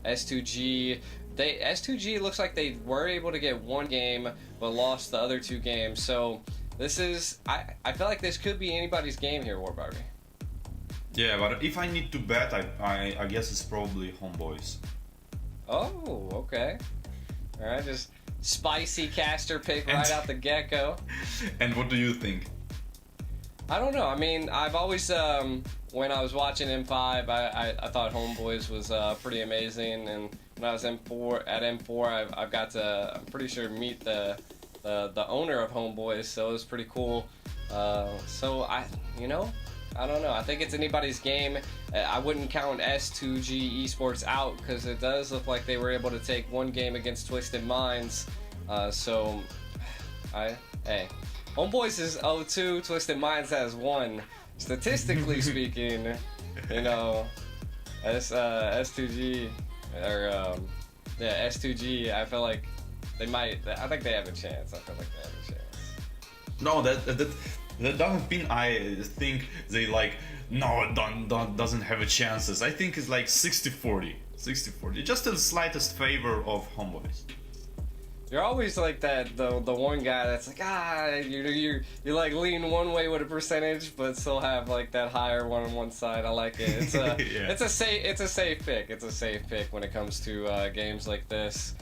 S2G. S2G looks like they were able to get one game but lost the other two games. So this is I feel like this could be anybody's game here, War Barbie. Yeah, but if I need to bet, I guess it's probably Homebois. Oh, okay. All right, just spicy caster pick right out the get-go. And what do you think? I don't know. I mean, I've always when I was watching M5, I thought Homebois was pretty amazing, and when I was M4 I've got to, I'm pretty sure, meet the owner of Homebois, so it was pretty cool. So I don't know. I think it's anybody's game. I wouldn't count S2G Esports out because it does look like they were able to take one game against Twisted Minds. Hey, Homebois is 0-2, Twisted Minds has 1. Statistically speaking, S2G or S2G, I feel like they might. I think they have a chance. I feel like they have a chance. No, that doesn't mean I think they doesn't have a chances. I think it's like 60-40, just the slightest favor of Homebois. You're always like that, the one guy that's like, you like lean one way with a percentage, but still have like that higher one on one side. I like it. It's a yeah. it's a safe pick. It's a safe pick when it comes to games like this.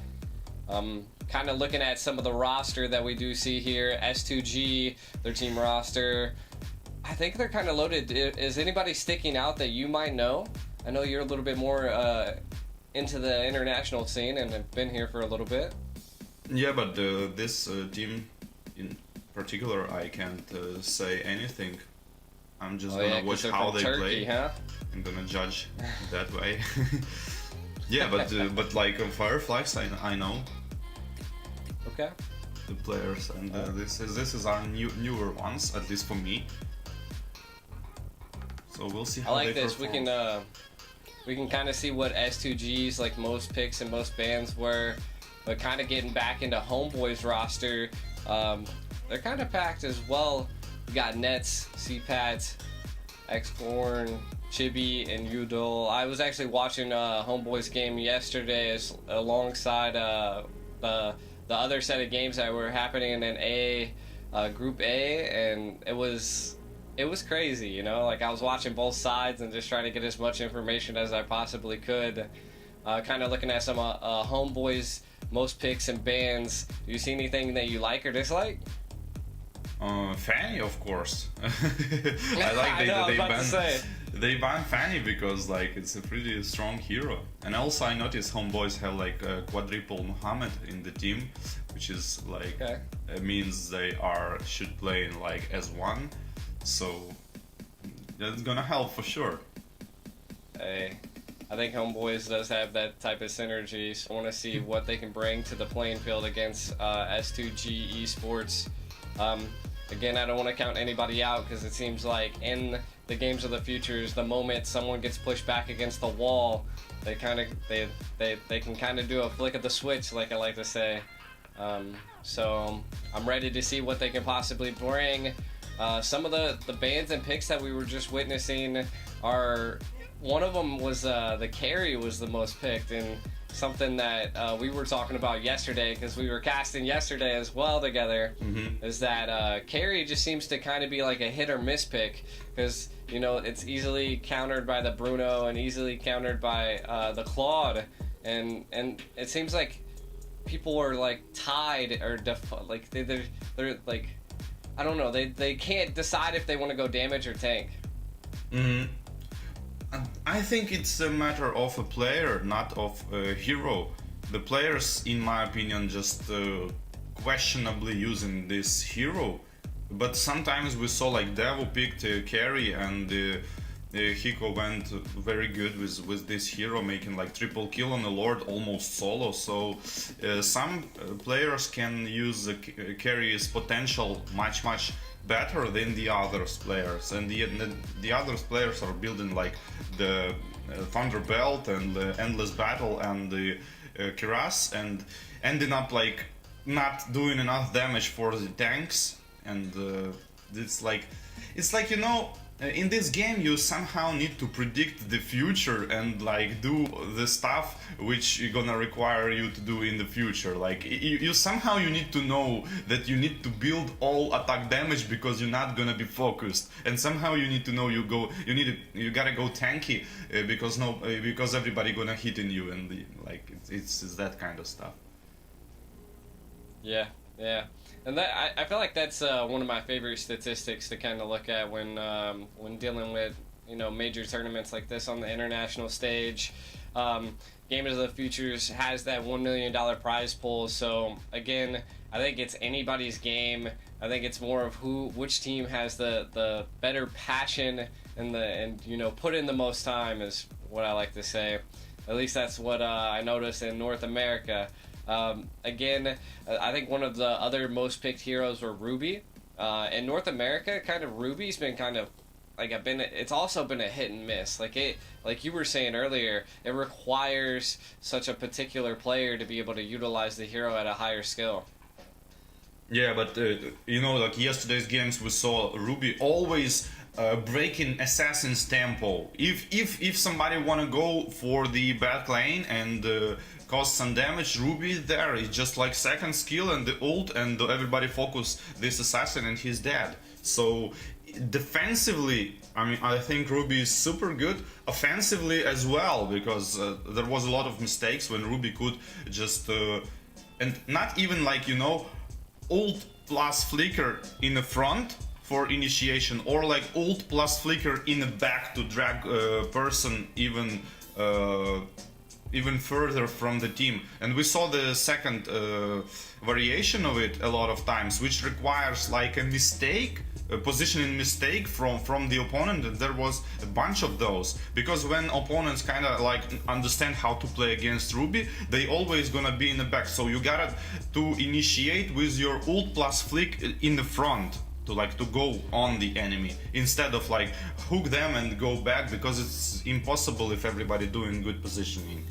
Kind of looking at some of the roster that we do see here, S2G, their team roster. I think they're kind of loaded. Is anybody sticking out that you might know? I know you're a little bit more into the international scene and have been here for a little bit. Yeah, but this team in particular, I can't say anything. I'm just gonna watch how they Turkey, play. Huh? I'm gonna judge that way. Yeah, but like Fireflies, I know. Okay. The players, and this is our newer ones, at least for me. So we'll see how I like they this. perform. We can kind of see what S2G's like most picks and most bans were, but kind of getting back into Homebois roster. They're kind of packed as well. We got Nets, CPAT, Xborn, Chibi, and Udol. I was actually watching Homebois game yesterday alongside the other set of games that were happening in Group A, and it was crazy, Like I was watching both sides and just trying to get as much information as I possibly could. Kind of looking at some Homebois most picks and bans. Do you see anything that you like or dislike? Fanny, of course. I like they ban Fanny because like it's a pretty strong hero, and also I noticed Homebois have like a quadruple Muhammad in the team, which is like means they should play in like as one, so that's gonna help for sure. Hey, I think Homebois does have that type of synergy, so I want to see what they can bring to the playing field against S2G Esports. Again, I don't want to count anybody out because it seems like in the games of the futures, the moment someone gets pushed back against the wall, they can kind of do a flick of the switch, like I like to say. So I'm ready to see what they can possibly bring. Some of the bans and picks that we were just witnessing are, one of them was the carry was the most picked, and something that we were talking about yesterday because we were casting yesterday as well together, is that carry just seems to kind of be like a hit or miss pick because it's easily countered by the Bruno and easily countered by the Claude, and it seems like people are like tied or like they're like, I don't know, they can't decide if they want to go damage or tank. I think it's a matter of a player, not of a hero. The players, in my opinion, just questionably using this hero. But sometimes we saw like Devo picked carry, and Hiko went very good with this hero, making like triple kill on the Lord almost solo. So some players can use the carry's potential much better than the others players, and the others players are building like the Thunderbelt and the Endless Battle and the Kiras, and ending up like not doing enough damage for the tanks, and it's like in this game you somehow need to predict the future and like do the stuff which you're gonna require you to do in the future. Like you somehow you need to know that you need to build all attack damage because you're not gonna be focused, and somehow you need to know you gotta go tanky because everybody gonna hit in you, and it's that kind of stuff. Yeah, yeah. And that I feel like that's one of my favorite statistics to kind of look at when dealing with major tournaments like this on the international stage. Gamers of the Futures has that $1 million prize pool. So again, I think it's anybody's game. I think it's more of which team has the better passion and put in the most time is what I like to say. At least that's what I noticed in North America. Again, I think one of the other most picked heroes were Ruby. In North America, kind of Ruby's been kind of it's also been a hit and miss. Like you were saying earlier, it requires such a particular player to be able to utilize the hero at a higher skill. Yeah, but like yesterday's games, we saw Ruby always breaking Assassin's tempo. If somebody wanna go for the back lane and cause some damage, Ruby there is just like second skill and the ult, and everybody focus this assassin and he's dead. So defensively, I think Ruby is super good. Offensively as well, because there was a lot of mistakes when Ruby could just and not even ult plus flicker in the front for initiation, or like ult plus flicker in the back to drag person even further from the team. And we saw the second variation of it a lot of times, which requires like a positioning mistake from the opponent, and there was a bunch of those, because when opponents kind of like understand how to play against Ruby, they always gonna be in the back, so you gotta to initiate with your ult plus flick in the front to go on the enemy, instead of like hook them and go back, because it's impossible if everybody doing good positioning.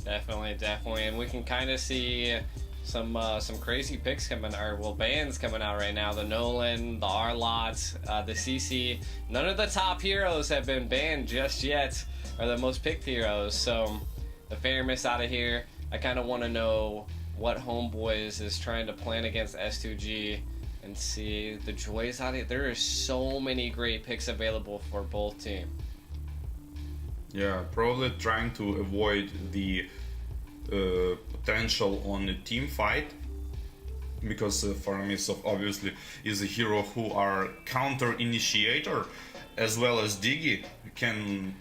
Definitely, and we can kind of see some crazy picks bans coming out right now. The Nolan, the Arlot, the CC. None of the top heroes have been banned just yet, or the most picked heroes. So the fairness out of here, I kind of want to know what Homebois is trying to plan against S2G, and see the joys out of it. There are so many great picks available for both teams. Yeah, probably trying to avoid the potential on the team fight, because Farmisov obviously is a hero who are counter initiator, as well as Diggy can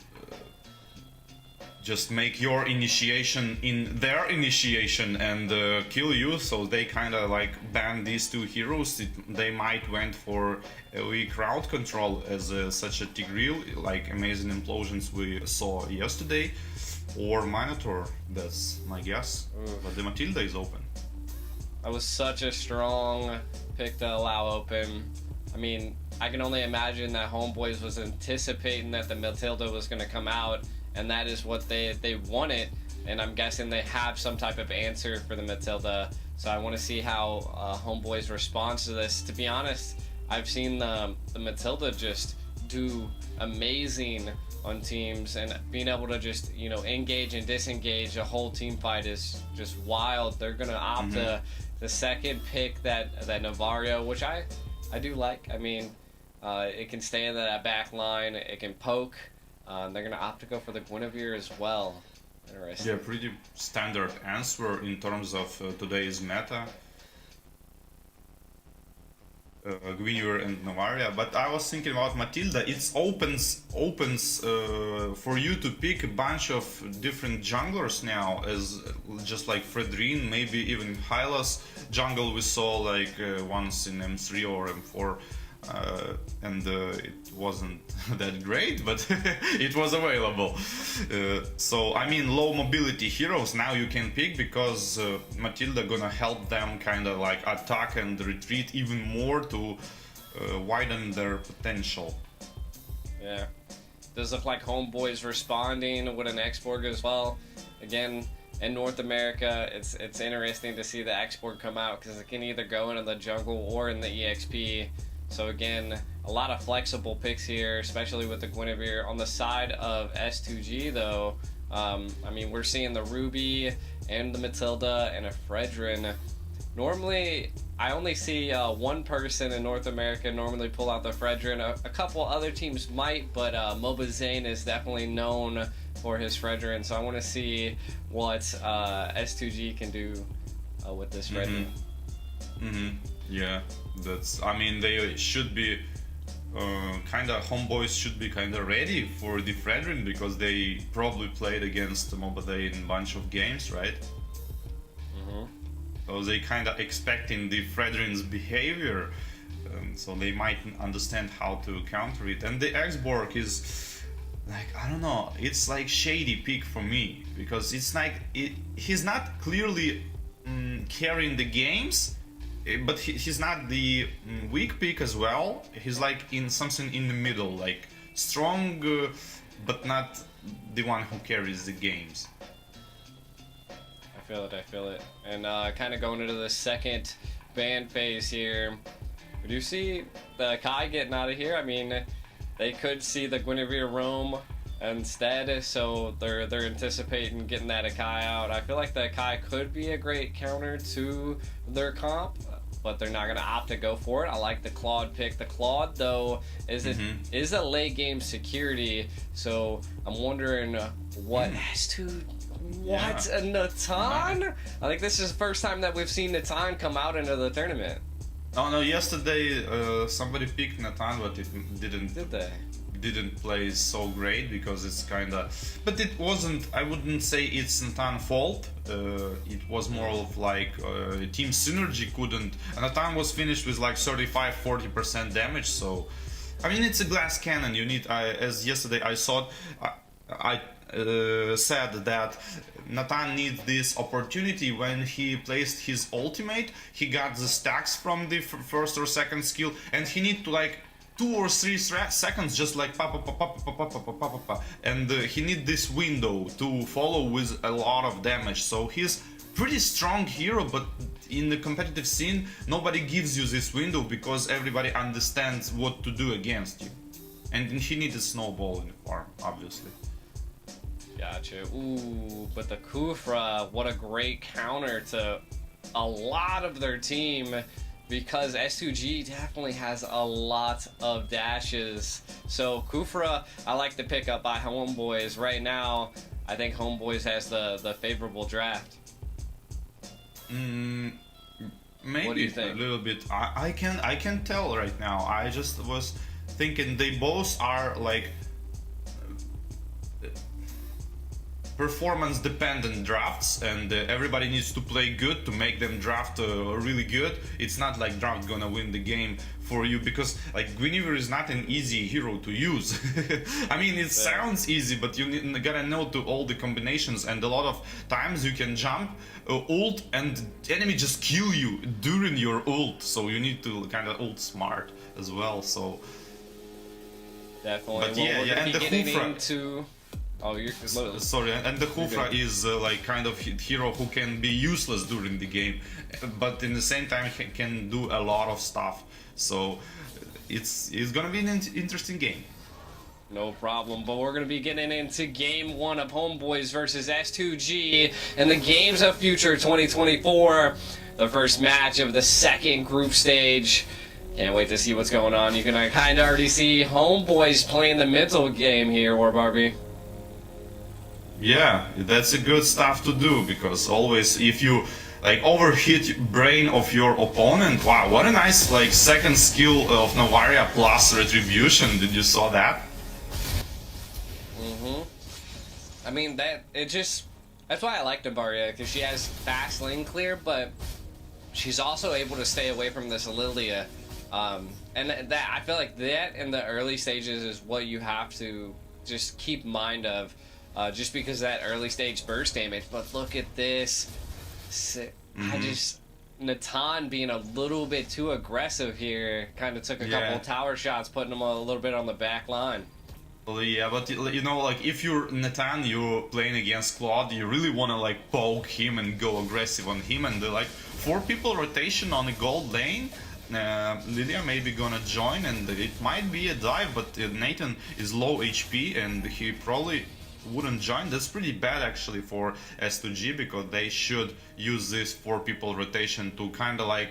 just make your initiation in their initiation and kill you. So they kind of like ban these two heroes. They might went for AoE crowd control as such a Tigreal, like amazing implosions we saw yesterday, or Minotaur. That's my guess. But the Matilda is open. That was such a strong pick to allow open. I mean, I can only imagine that Homebois was anticipating that the Matilda was going to come out, and that is what they wanted, and I'm guessing they have some type of answer for the Matilda. So I want to see how Homebois responds to this. To be honest, I've seen the Matilda just do amazing on teams, and being able to just engage and disengage a whole team fight is just wild. They're gonna opt the second pick, that Navarro, which I do like. I mean, it can stay in that back line, it can poke. They're gonna opt to go for the Guinevere as well. Interesting. Yeah, pretty standard answer in terms of today's meta. Guinevere and Novaria, but I was thinking about Matilda. It opens for you to pick a bunch of different junglers now, as just like Fredrine, maybe even Hylas jungle we saw like once in M3 or M4, and it wasn't that great, but it was available. So I mean, low mobility heroes now you can pick, because Matilda gonna help them kind of like attack and retreat even more to widen their potential. Yeah, does look like Homebois responding with an export as well. Again, in North America, it's interesting to see the export come out, because it can either go into the jungle or in the EXP. So again, a lot of flexible picks here, especially with the Guinevere. On the side of S2G, though, I mean, we're seeing the Ruby and the Matilda and a Fredrin. Normally, I only see one person in North America normally pull out the Fredrin. A couple other teams might, but Moba Zane is definitely known for his Fredrin, so I want to see what S2G can do with this Fredrin. Yeah, that's. I mean, they should be Homebois should be kind of ready for the Fredrin because they probably played against Moba Zane in a bunch of games, right? So they kind of expecting the Fredrin's behavior, so they might understand how to counter it. And the Xborg is like, I don't know, it's like shady pick for me because it's like he's not clearly carrying the games, but he's not the weak pick as well. He's like in something in the middle, like strong, but not the one who carries the games. I feel it. And kind of going into the second ban phase here. We do see the Kai getting out of here. I mean, they could see the Guinevere roam instead, so they're anticipating getting that Kai out. I feel like the Kai could be a great counter to their comp, but they're not going to opt to go for it. I like the Claude pick. The Claude, though, is a late game security, so I'm wondering what has to... What? A Natan? I think this is the first time that we've seen Natan come out into the tournament. Oh no, yesterday somebody picked Natan, but it didn't play so great because it's kinda... But it wasn't, I wouldn't say it's Natan's fault. It was more of like team synergy couldn't... Natan was finished with like 35-40% damage, so... I mean, it's a glass cannon, you need... as yesterday I saw it, I said that Natan needs this opportunity. When he placed his ultimate, he got the stacks from the first or second skill, and he need to like 2 or 3 seconds just like pa, and he need this window to follow with a lot of damage. So he's pretty strong hero, but in the competitive scene nobody gives you this window because everybody understands what to do against you, and he needs a snowball in the farm, obviously. Gotcha. Ooh, but the Kufra, what a great counter to a lot of their team, because S2G definitely has a lot of dashes. So Kufra, I like the pickup by Homebois. Right now, I think Homebois has the favorable draft. Maybe what do you think? A little bit. I can tell right now. I just was thinking they both are like performance dependent drafts, and everybody needs to play good to make them draft really good. It's not like draft gonna win the game for you, because like Guinevere is not an easy hero to use. I mean, it sounds easy, but you gotta know to all the combinations, and a lot of times you can jump ult and enemy just kill you during your ult, so you need to kind of ult smart as well. So definitely. But yeah, and the Hufra. Oh, you're sorry, and the Hufra is like kind of hero who can be useless during the game, but in the same time can do a lot of stuff. So it's gonna be an interesting game. No problem, but we're going to be getting into Game 1 of Homebois versus S2G in the Games of Future 2024, the first match of the second group stage. Can't wait to see what's going on. You can kind of already see Homebois playing the mental game here, War Barbie. Yeah, that's a good stuff to do, because always if you like overhit brain of your opponent, wow, what a nice like second skill of Navaria plus retribution. Did you saw that? I mean, that's why I like Navaria, because she has fast lane clear, but she's also able to stay away from this Lilia. And that, I feel like that in the early stages is what you have to just keep mind of. Just because that early stage burst damage. But look at this. Natan being a little bit too aggressive here. Kind of took a couple tower shots, putting him a little bit on the back line. Well, yeah, but you know, like if you're Natan, you're playing against Claude, you really want to like poke him and go aggressive on him, and like 4 people rotation on a gold lane, Lilia may be gonna join, and it might be a dive, but Nathan is low HP and he probably wouldn't join. That's pretty bad actually for S2G, because they should use this 4 people rotation to kind of like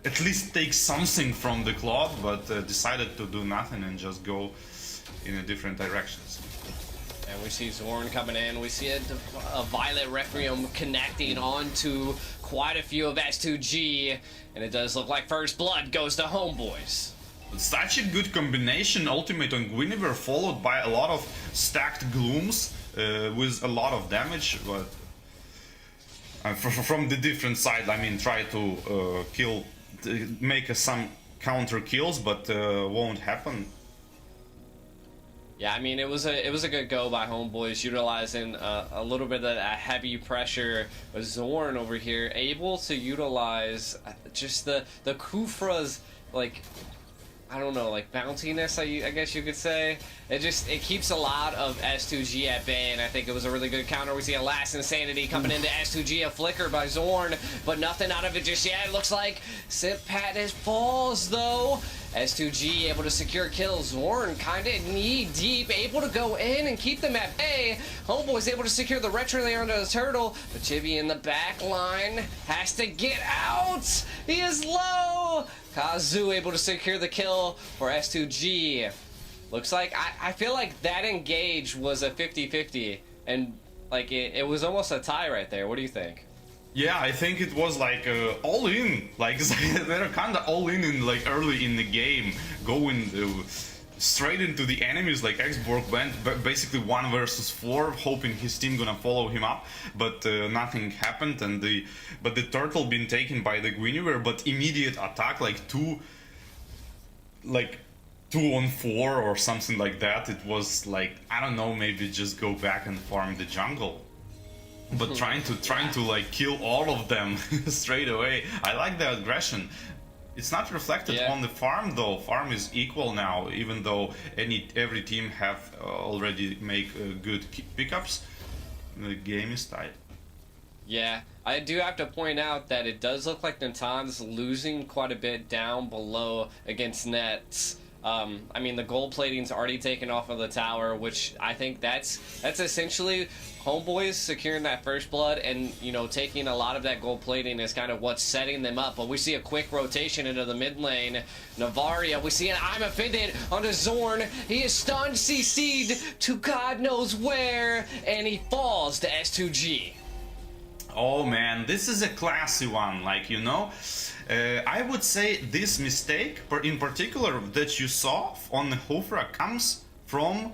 at least take something from the Claude, but decided to do nothing and just go in a different directions. And we see Zorn coming in. We see a Violet Requiem connecting onto quite a few of S2G, and it does look like first blood goes to Homebois. Such a good combination, ultimate on Guinevere followed by a lot of stacked glooms with a lot of damage, but from the different side, I mean, try to kill, make some counter kills, but won't happen. Yeah, I mean, it was a good go by Homebois, utilizing a little bit of that heavy pressure. But Zorn over here able to utilize just the Kufra's, like, I don't know, like bounciness, I guess you could say. It keeps a lot of S2G at bay, and I think it was a really good counter. We see a last insanity coming into S2G, a flicker by Zorn, but nothing out of it just yet. It looks like Sippat falls though. S2G able to secure kills. Zorn kind of knee deep, able to go in and keep them at bay. Homebois able to secure the retro layer onto the turtle, but Chibi in the back line has to get out. He is low. Kazu able to secure the kill for S2G. Looks like, I feel like that engage was a 50-50, and like it was almost a tie right there. What do you think? Yeah, I think it was like all in, like they're kind of all in like early in the game, going straight into the enemies. Like Xborg went basically 1 versus 4, hoping his team gonna follow him up, but nothing happened. And the turtle been taken by the Guinevere, but immediate attack, like 2 on 4 or something like that. It was like, I don't know, maybe just go back and farm the jungle. But trying to like kill all of them straight away. I like the aggression. It's not reflected on the farm though. Farm is equal now, even though every team have already make good pickups. The game is tight. Yeah, I do have to point out that it does look like Natan's losing quite a bit down below against Nets. I mean, the gold plating's already taken off of the tower, which I think that's essentially Homebois securing that first blood, and you know, taking a lot of that gold plating is kind of what's setting them up. But we see a quick rotation into the mid lane. Navaria, we see an I'm offended onto Zorn. He is stunned, CC'd to God knows where, and he falls to S2G. Oh man, this is a classy one, like, you know. I would say this mistake, in particular, that you saw on the Hofra comes from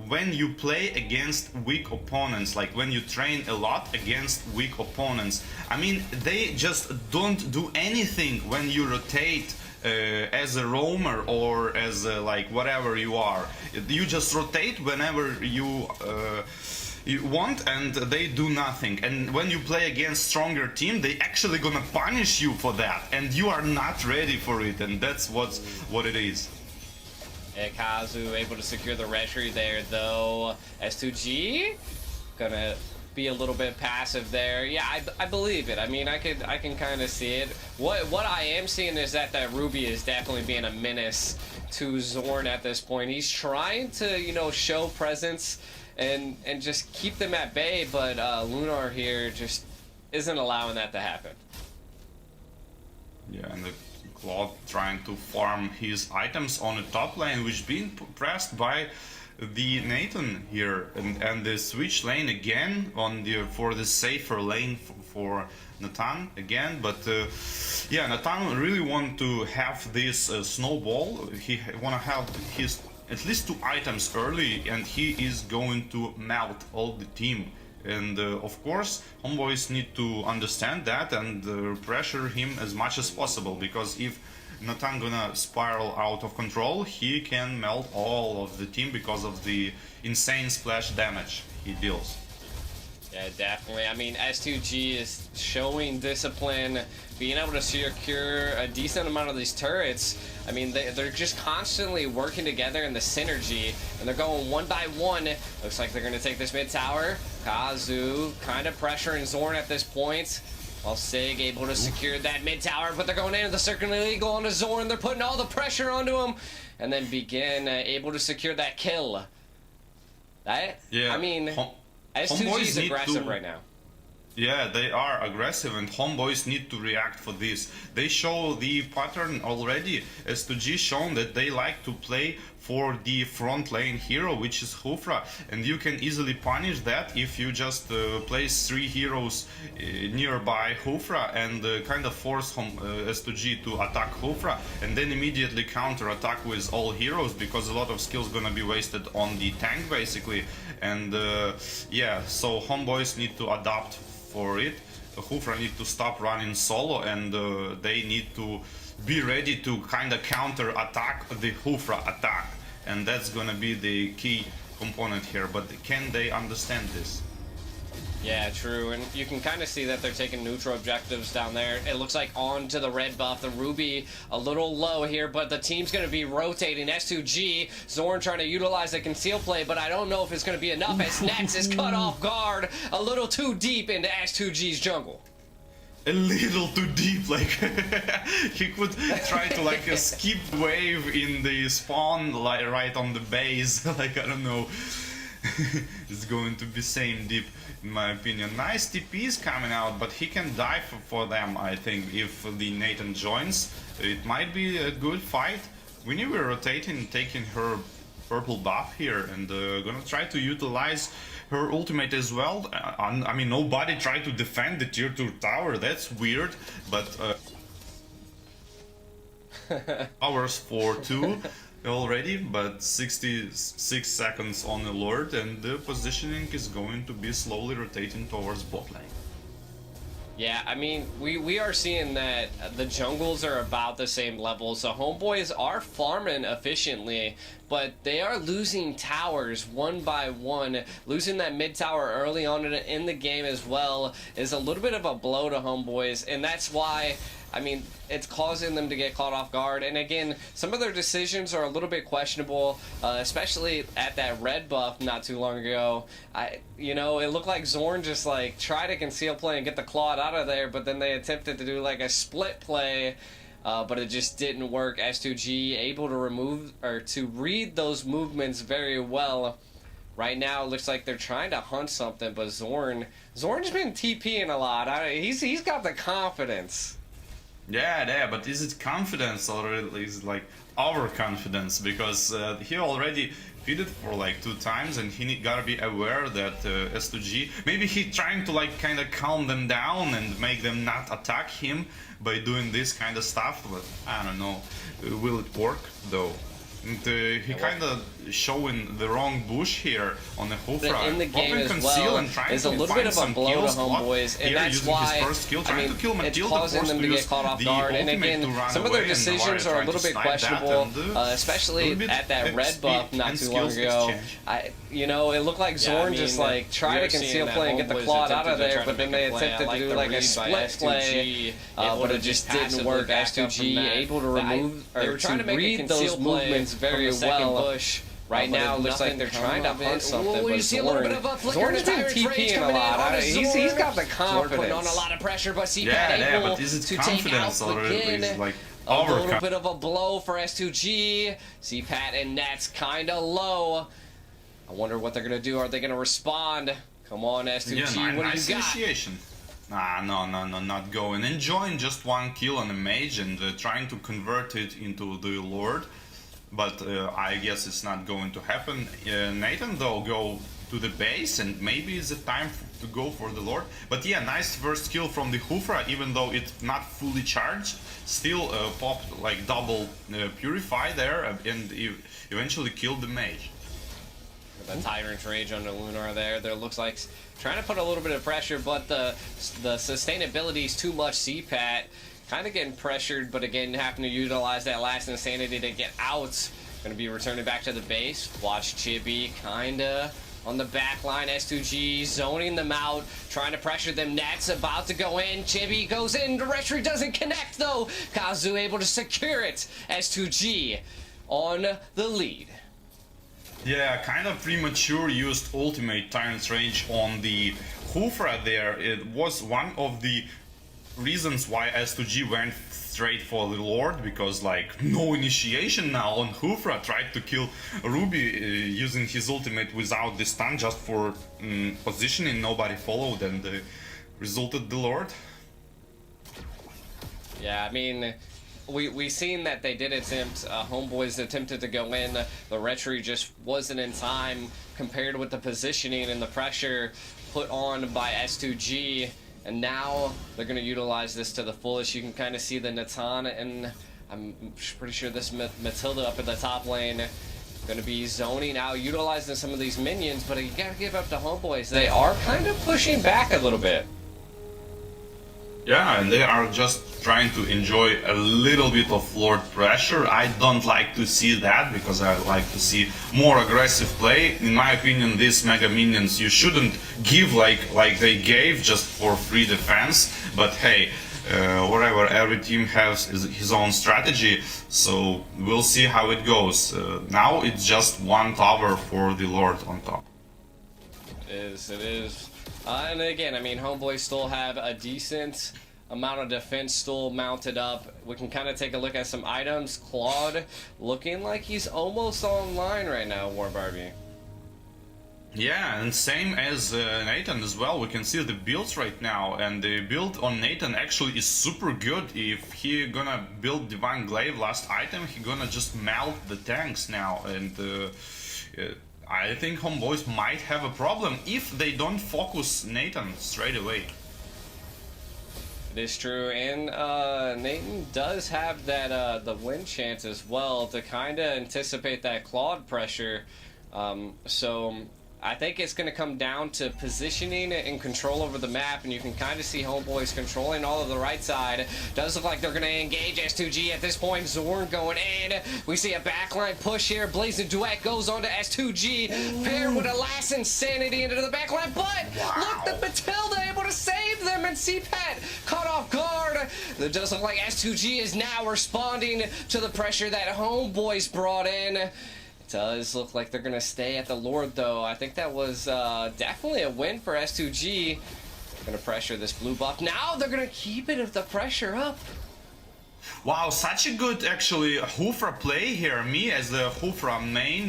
when you play against weak opponents, like when you train a lot against weak opponents. I mean, they just don't do anything when you rotate as a roamer or as a, like, whatever you are. You just rotate whenever you want, and they do nothing. And when you play against stronger team, they actually gonna punish you for that, and you are not ready for it, and that's what it is. Kazu able to secure the retry there though. S2G gonna be a little bit passive there. Yeah, I believe it. I mean, I can kind of see it. What I am seeing is that Ruby is definitely being a menace to Zorn at this point. He's trying to, you know, show presence and just keep them at bay, but Lunar here just isn't allowing that to happen. Yeah, and the Claude trying to farm his items on the top lane, which being pressed by the Nathan here, and the switch lane again on for the safer lane for Nathan again. But yeah, Nathan really want to have this snowball. He want to have his at least 2 items early, and he is going to melt all the team. And of course, Homebois need to understand that and pressure him as much as possible, because if Nathan gonna spiral out of control, he can melt all of the team because of the insane splash damage he deals. Yeah, definitely. I mean, S2G is showing discipline, being able to secure a decent amount of these turrets. I mean, they're just constantly working together in the synergy, and they're going 1 by 1. Looks like they're going to take this mid tower. Kazu kind of pressuring Zorn at this point. While Sig able to secure that mid tower, but they're going into the Circling Eagle onto Zorn. They're putting all the pressure onto him, and then Begin able to secure that kill. That, yeah, I mean, S2G is aggressive right now. Yeah, they are aggressive, and Homebois need to react for this. They show the pattern already. S2G shown that they like to play for the front lane hero, which is Hufra, and you can easily punish that if you just place 3 heroes nearby Hufra and kind of force S2G to attack Hufra, and then immediately counter attack with all heroes, because a lot of skills gonna be wasted on the tank basically. And yeah, so Homebois need to adapt for it. Hufra need to stop running solo, and they need to be ready to kind of counter attack the Hufra attack, and that's gonna be the key component here. But can they understand this? Yeah, true, and you can kind of see that they're taking neutral objectives down there. It looks like on to the red buff, the Ruby a little low here, but the team's going to be rotating. S2G, Zorn trying to utilize the conceal play, but I don't know if it's going to be enough as Nets is cut off guard a little too deep into S2G's jungle. A little too deep, like he could try to like skip wave in the spawn, like right on the base. Like, I don't know. It's going to be same deep in my opinion. Nice TPs coming out, but he can die for them, I think, if the Nathan joins. It might be a good fight. We need to rotating, taking her purple buff here, and gonna try to utilize her ultimate as well. I mean, nobody tried to defend the tier 2 tower, that's weird, but hours for 2 already, but 66 seconds on alert, and the positioning is going to be slowly rotating towards bot lane. Yeah, I mean, we are seeing that the jungles are about the same level, so Homebois are farming efficiently, but they are losing towers one by one. Losing that mid tower early on in the game as well is a little bit of a blow to Homebois, and that's why, I mean, it's causing them to get caught off guard. And again, some of their decisions are a little bit questionable, especially at that red buff not too long ago. You know, it looked like Zorn just like tried to conceal play and get the Claude out of there, but then they attempted to do like a split play, but it just didn't work. S2G able to remove or to read those movements very well. Right now, it looks like they're trying to hunt something, but Zorn's been TPing a lot. He's got the confidence. Yeah, but is it confidence or is it like overconfidence? Because he already feeded for like 2 times, and he gotta be aware that S2G, maybe he trying to like kind of calm them down and make them not attack him by doing this kind of stuff, but I don't know, will it work though? And, he kind of showing the wrong bush here on the Hufra. In the game as well, is a little bit of a blow to Homebois, and that's why, I mean, it's causing them to get caught off guard. And again, some of their decisions are a little bit questionable, especially at that red buff not too long ago. You know, it looked like Zorn just like tried to conceal play and get the Claude out of there, but then they attempted to do like a split play, but it just didn't work. S2G able to remove or to read those movements very well. Right now, it looks like they're trying to hunt something, but Zorn's been TPing a lot. He's got the confidence. Putting on a lot of pressure, but CPAT able to take out Begin. Like a little bit of a blow for S2G. CPAT and Nets kind of low. I wonder what they're going to do. Are they going to respond? Come on, S2G, yeah, what nice do you got? Initiation. Nah, no, not going. Enjoying just 1 kill on a mage and trying to convert it into the Lord. But I guess it's not going to happen. Nathan though go to the base, and maybe it's the time to go for the Lord. But yeah, nice first kill from the Hufra, even though it's not fully charged. Still popped like double Purify there, and eventually killed the mage. The Tyrant's Rage on the Lunar there. There looks like trying to put a little bit of pressure, but the sustainability is too much. CPAT kind of getting pressured, but again, having to utilize that last insanity to get out. Going to be returning back to the base. Watch Chibi kind of on the back line. S2G zoning them out, trying to pressure them. Nets about to go in. Chibi goes in. The retry doesn't connect though. Kazu able to secure it. S2G on the lead. Yeah, kind of premature used ultimate Tyrant's Rage on the Hufra there. It was one of the reasons why S2G went straight for the Lord, because like no initiation now on Hufra, tried to kill Ruby using his ultimate without the stun just for positioning, nobody followed, and resulted the Lord. Yeah, I mean, we seen that they did attempt, Homebois attempted to go in, the retry just wasn't in time compared with the positioning and the pressure put on by S2G, and now they're going to utilize this to the fullest. You can kind of see the Natan, and I'm pretty sure this Matilda up in the top lane going to be zoning out, utilizing some of these minions, but you got to give up to Homebois. They are kind of pushing back a little bit. Yeah, and they are just trying to enjoy a little bit of Lord pressure. I don't like to see that, because I like to see more aggressive play. In my opinion, these mega minions you shouldn't give like they gave just for free defense. But hey, whatever, every team has his own strategy, so we'll see how it goes. Now it's just one tower for the Lord on top. It is. And again, I mean, Homebois still have a decent amount of defense still mounted up. We can kind of take a look at some items. Claude looking like he's almost online right now, War Barbie. Yeah, and same as Nathan as well. We can see the builds right now, and the build on Nathan actually is super good. If he gonna build Divine Glaive last item, he gonna just melt the tanks now, and I think Homebois might have a problem if they don't focus Nathan straight away. It is true, and Nathan does have that the win chance as well to kind of anticipate that Claude pressure. So I think it's going to come down to positioning and control over the map, and you can kind of see Homebois controlling all of the right side. Does look like they're going to engage S2G at this point. Zorn going in. We see a backline push here. Blazing Duet goes on to S2G, paired with a last Insanity into the backline, but look, the Matilda able to save them, and CPAT caught off guard. It does look like S2G is now responding to the pressure that Homebois brought in. Does look like they're gonna stay at the Lord, though. I think that was definitely a win for S2G. They're gonna pressure this blue buff. Now they're gonna keep it if the pressure up. Wow, such a good actually Hufra play here. Me as the Hufra main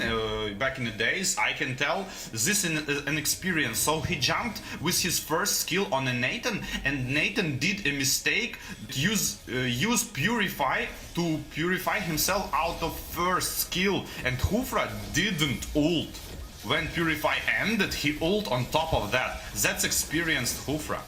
back in the days, I can tell this is an experience. So he jumped with his first skill on a Nathan, and Nathan did a mistake. Use Purify to purify himself out of first skill, and Hufra didn't ult. When Purify ended, he ult on top of that. That's experienced Hufra.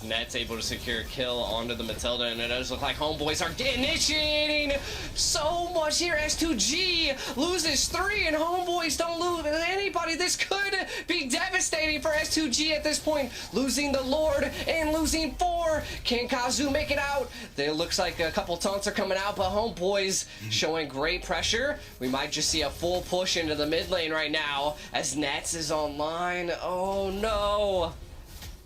Net's able to secure a kill onto the Matilda, and it does look like Homebois are initiating so much here. S2G loses 3, and Homebois don't lose anybody. This could be devastating for S2G at this point. Losing the Lord and losing 4. Can Kazu make it out? It looks like a couple taunts are coming out, but Homebois showing great pressure. We might just see a full push into the mid lane right now as Nets is online. Oh no.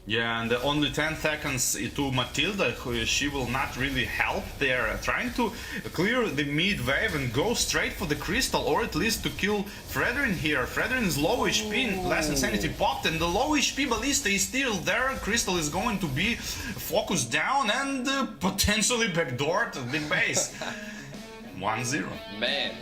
Yeah, and only 10 seconds to Matilda, she will not really help. They're trying to clear the mid wave and go straight for the crystal, or at least to kill Fredrin here. Fredrin is low HP, last Insanity popped, and the low HP Ballista is still there. Crystal is going to be focused down and potentially backdoor to the base. 1-0. Man,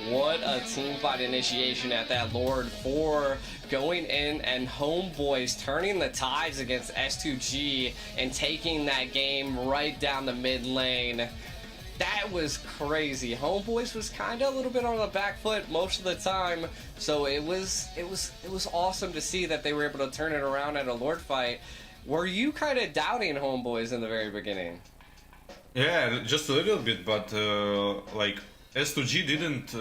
what a team fight initiation at that Lord for going in, and Homebois turning the tides against S2G and taking that game right down the mid lane. That was crazy. Homebois was kind of a little bit on the back foot most of the time, so it was awesome to see that they were able to turn it around at a Lord fight. Were you kind of doubting Homebois in the very beginning? Yeah, just a little bit, but like S2G didn't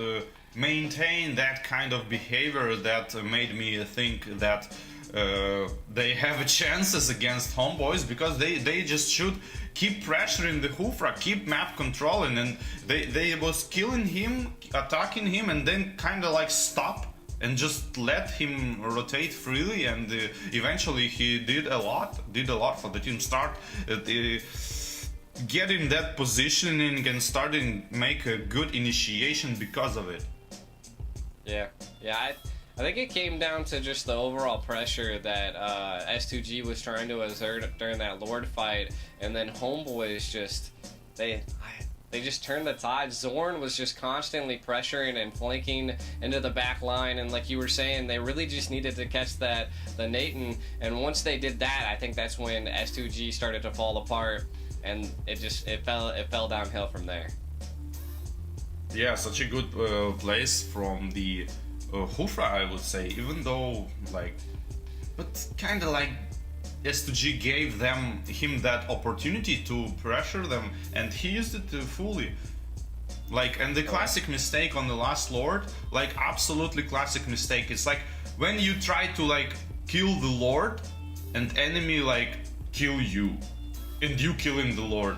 maintain that kind of behavior that made me think that they have chances against Homebois, because they just should keep pressuring the Hufra, keep map controlling, and they was killing him, attacking him, and then kind of like stop and just let him rotate freely, and eventually he did a lot for the team. Start getting that positioning and starting make a good initiation because of it. Yeah, I think it came down to just the overall pressure that S2G was trying to exert during that Lord fight, and then Homebois just they just turned the tide. Zorn was just constantly pressuring and flanking into the back line, and like you were saying, they really just needed to catch the Nathan, and once they did that, I think that's when S2G started to fall apart, and it fell downhill from there. Yeah, such a good place from the Hufra, I would say, even though but kind of S2G gave him that opportunity to pressure them, and he used it fully. And the classic mistake on the last Lord, absolutely classic mistake. It's when you try to kill the Lord, and enemy kill you, and you killing the Lord.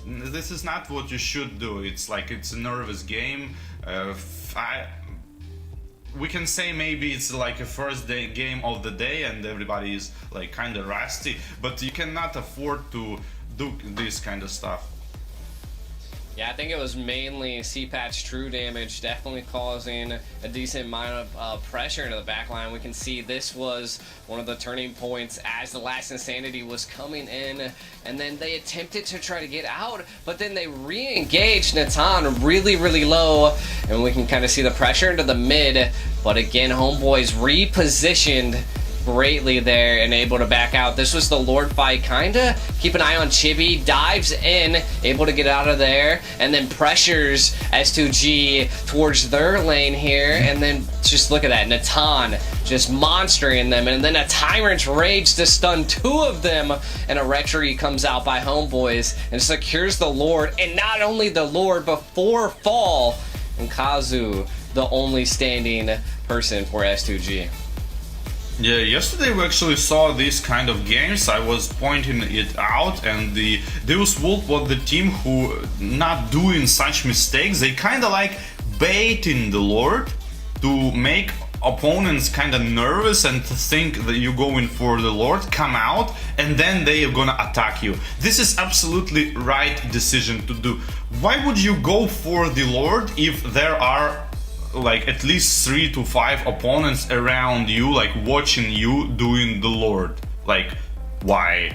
This is not what you should do. It's it's a nervous game. We can say maybe it's a first game of the day and everybody is kind of rusty, but you cannot afford to do this kind of stuff. Yeah, I think it was mainly C-Patch true damage, definitely causing a decent amount of pressure into the backline. We can see this was one of the turning points as the last Insanity was coming in, and then they attempted to try to get out, but then they re-engaged Natan really, really low, and we can kind of see the pressure into the mid, but again, Homebois repositioned greatly there and able to back out. This was the Lord fight, kinda keep an eye on Chibi, dives in, able to get out of there, and then pressures S2G towards their lane here, and then just look at that, Natan just monstering them, and then a Tyrant's Rage to stun two of them, and a Retchery comes out by Homebois and secures the Lord, and not only the Lord, but 4 fall, and Kazu, the only standing person for S2G. Yeah, yesterday we actually saw these kind of games. I was pointing it out, and the Deus Vult was the team who not doing such mistakes. They kind of baiting the Lord to make opponents kind of nervous and to think that you're going for the Lord, come out, and then they are gonna attack you. This is absolutely right decision to do. Why would you go for the Lord if there are at least 3 to 5 opponents around you, watching you doing the Lord? Why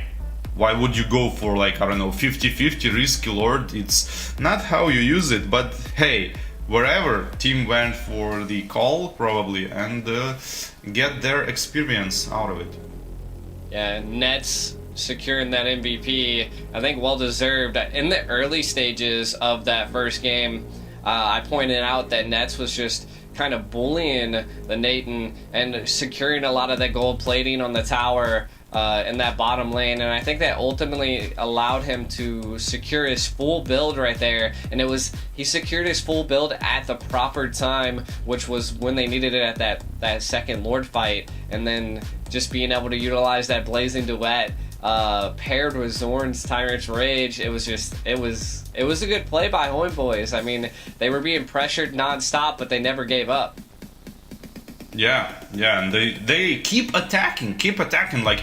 would you go for I don't know, 50-50 risky Lord? It's not how you use it, but hey, wherever team went for the call probably, and get their experience out of it. Yeah, Nets securing that MVP, I think well deserved. In the early stages of that first game, I pointed out that Nets was just kind of bullying the Nathan and securing a lot of that gold plating on the tower in that bottom lane, and I think that ultimately allowed him to secure his full build right there, and he secured his full build at the proper time, which was when they needed it at that second Lord fight, and then just being able to utilize that Blazing Duet paired with Zorn's Tyrant's Rage, it was a good play by Homebois. I mean, they were being pressured non-stop, but they never gave up. Yeah, and they keep attacking.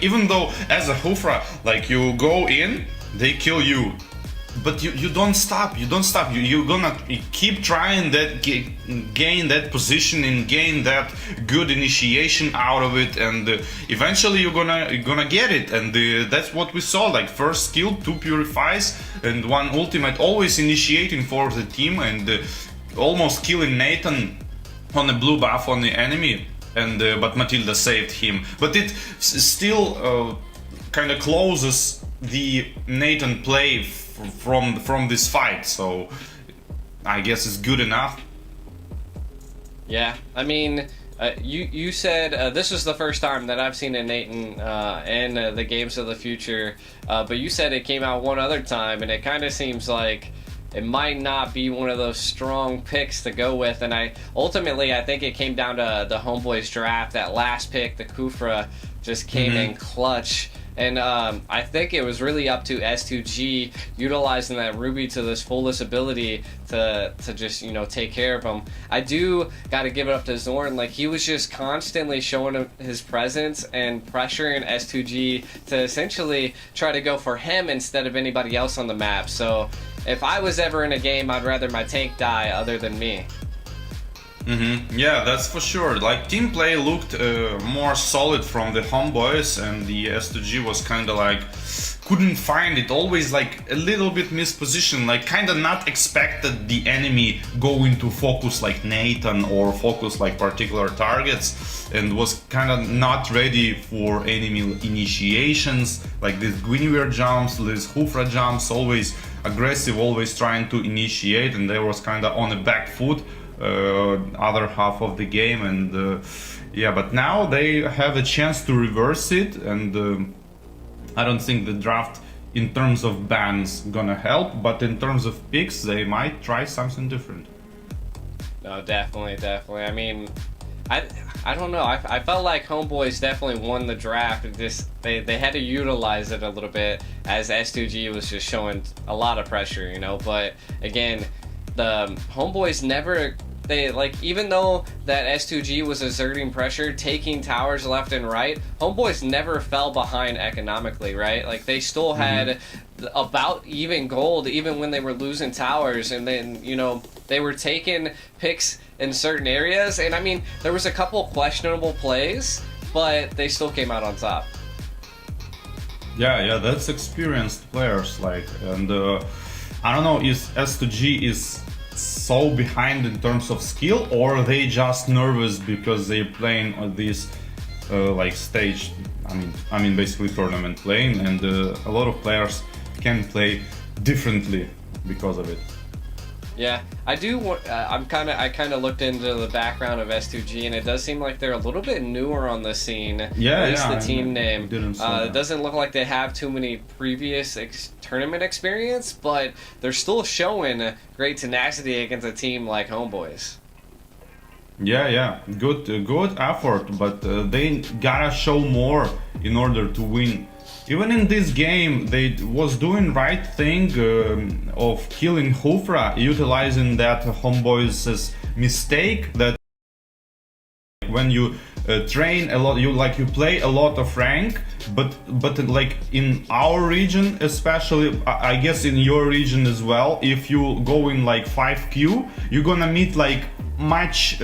Even though as a Hufra, you go in, they kill you, but you don't stop. You're gonna keep trying that, gain that position and gain that good initiation out of it, and eventually you're gonna get it. And that's what we saw. First skill, 2 purifies, and 1 ultimate, always initiating for the team, and almost killing Nathan on a blue buff on the enemy, and but Matilda saved him. But it still kind of closes the Nathan play from this fight, so I guess it's good enough. Yeah, I mean, you said this was the first time that I've seen a Nathan in the Games of the Future, but you said it came out one other time, and it kind of seems like it might not be one of those strong picks to go with, and I think it came down to the Homebois draft. That last pick, the Kufra, just came in clutch. And I think it was really up to S2G utilizing that Ruby to this fullest ability to just, take care of him. I do got to give it up to Zorn. He was just constantly showing his presence and pressuring S2G to essentially try to go for him instead of anybody else on the map. So if I was ever in a game, I'd rather my tank die other than me. Yeah, that's for sure. Like team play looked more solid from the Homebois, and the S2G was kind of like couldn't find it. Always like a little bit mispositioned, like kind of not expected the enemy going to focus like Nathan or focus like particular targets, and was kind of not ready for enemy initiations, like these Guinevere jumps, these Hufra jumps, always aggressive, always trying to initiate, and they was kind of on the back foot. Other half of the game, and yeah, but now they have a chance to reverse it, and I don't think the draft in terms of bans gonna help, but in terms of picks they might try something different. No, definitely. I mean, I don't know. I felt like Homebois definitely won the draft. They had to utilize it a little bit, as S2G was just showing a lot of pressure, you know. But again, the Homebois never. Even though that S2G was exerting pressure, taking towers left and right, Homebois never fell behind economically, right? Like, they still had about even gold, even when they were losing towers, and then, you know, they were taking picks in certain areas, and I mean, there was a couple questionable plays, but they still came out on top. Yeah, that's experienced players, like, and I don't know if S2G is so behind in terms of skill, or they just nervous because they're playing on this like stage. I mean basically tournament playing, and a lot of players can play differently because of it. Yeah, I do. I kind of looked into the background of S2G, and it does seem like they're a little bit newer on the scene. Yeah, at least the team name. It doesn't look like they have too many previous tournament experience, but they're still showing great tenacity against a team like Homebois. Yeah, good effort, but they gotta show more in order to win. Even in this game, they was doing right thing of killing Hufra, utilizing that Homebois' mistake that when you train a lot, you play a lot of rank, but like in our region, especially, I guess in your region as well, if you go in like 5Q, you're gonna meet like much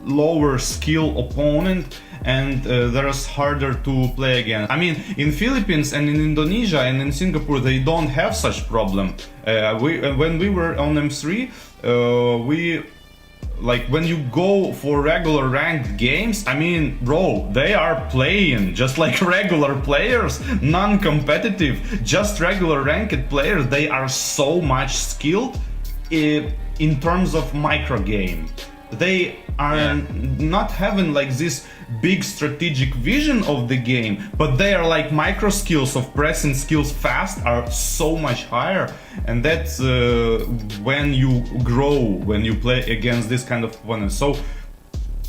lower skill opponent, and there's harder to play against. I mean, in Philippines and in Indonesia and in Singapore, they don't have such problem. When we were on M3, we like when you go for regular ranked games, I mean, bro, they are playing just like regular players, non-competitive, just regular ranked players. They are so much skilled in terms of micro game. They are not having like this big strategic vision of the game, but they are like micro skills of pressing skills fast are so much higher, and that's when you grow, when you play against this kind of opponents. So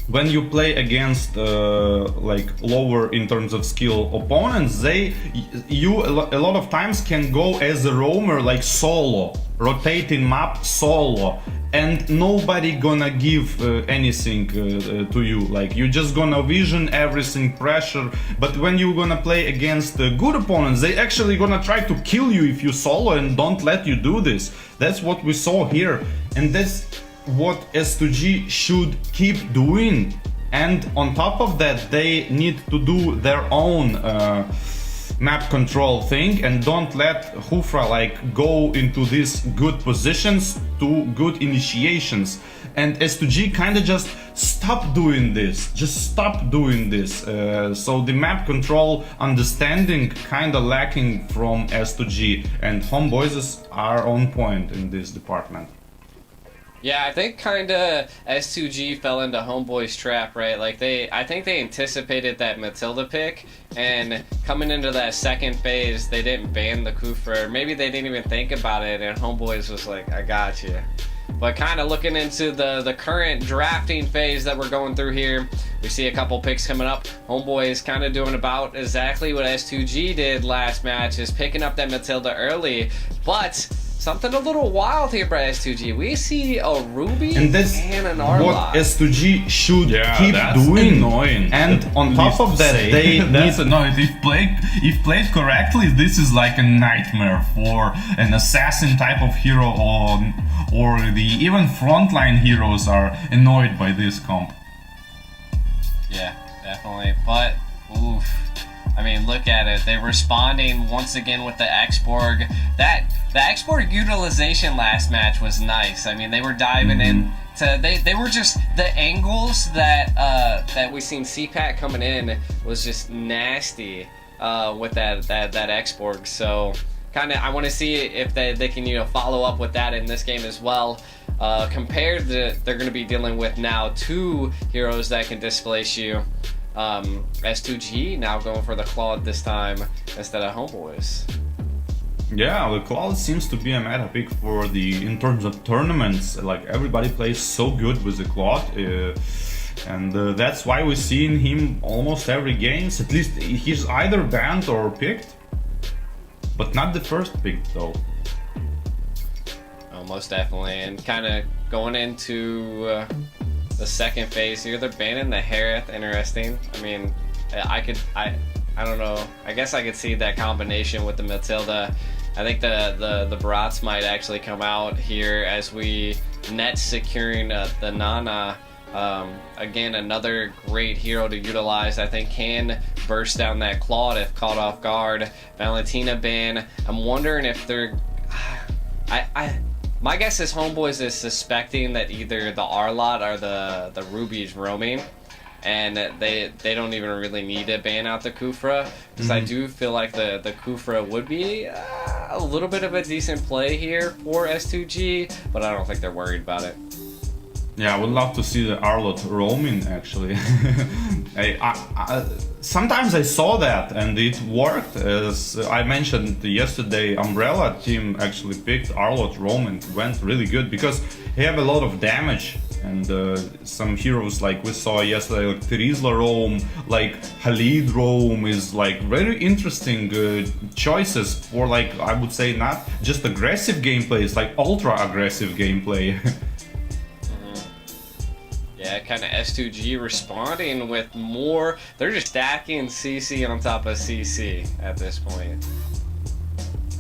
when you play against like lower in terms of skill opponents, you a lot of times can go as a roamer, like solo, rotating map solo, and nobody gonna give anything to you. Like, you just gonna vision everything, pressure. But when you gonna play against good opponents, they actually gonna try to kill you if you solo and don't let you do this. That's what we saw here, and that's what S2G should keep doing. And on top of that, they need to do their own map control thing, and don't let Hufra like go into these good positions to good initiations. And S2G kind of just stop doing this, so the map control understanding kind of lacking from S2G, and Homebois are on point in this department. Yeah, I think kinda S2G fell into Homeboy's trap, right? Like I think they anticipated that Matilda pick, and coming into that second phase, they didn't ban the Kufra. Maybe they didn't even think about it, and Homeboys was like, I got you. But kind of looking into the current drafting phase that we're going through here, we see a couple picks coming up. Homeboy is kind of doing about exactly what S2G did last match, is picking up that Matilda early, but something a little wild here by S2G. We see a Ruby and an Arlock. What S2G should keep doing. Annoying. And on top of that, they that's annoying. If played correctly, this is like a nightmare for an assassin type of hero or the even frontline heroes are annoyed by this comp. Yeah, definitely. But, oof. I mean, look at it. They're responding once again with the Exborg. The Exborg utilization last match was nice. I mean, they were diving in to they were just the angles that we seen CPAT coming in was just nasty with that Exborg. So kind of I want to see if they can follow up with that in this game as well. Compared to they're going to be dealing with now 2 heroes that can displace you. S2G now going for the Claude this time instead of Homebois. Yeah, the Claude seems to be a meta pick for in terms of tournaments. Like everybody plays so good with the Claude, and that's why we're seeing him almost every games. At least he's either banned or picked, but not the first pick though. Oh, most definitely, and kind of going into the second phase here, they're banning the Harith. Interesting. I mean, I don't know. I guess I could see that combination with the Matilda. I think the Brats might actually come out here as we net securing the Nana. Again, another great hero to utilize. I think can burst down that Claude if caught off guard. Valentina ban. I'm wondering if they're. My guess is Homebois is suspecting that either the Arlot or the Ruby's roaming, and they don't even really need to ban out the Kufra, because I do feel like the Kufra would be a little bit of a decent play here for S2G, but I don't think they're worried about it. Yeah, I would love to see the Arlot roaming actually. Sometimes I saw that and it worked. As I mentioned yesterday, Umbrella team actually picked Arlot roam and went really good because he have a lot of damage, and some heroes like we saw yesterday, like Terizla roam, like Halid roam is like very interesting choices for, like, I would say not just aggressive gameplay, it's like ultra aggressive gameplay. Yeah, kind of S2G responding with more. They're just stacking CC on top of CC at this point.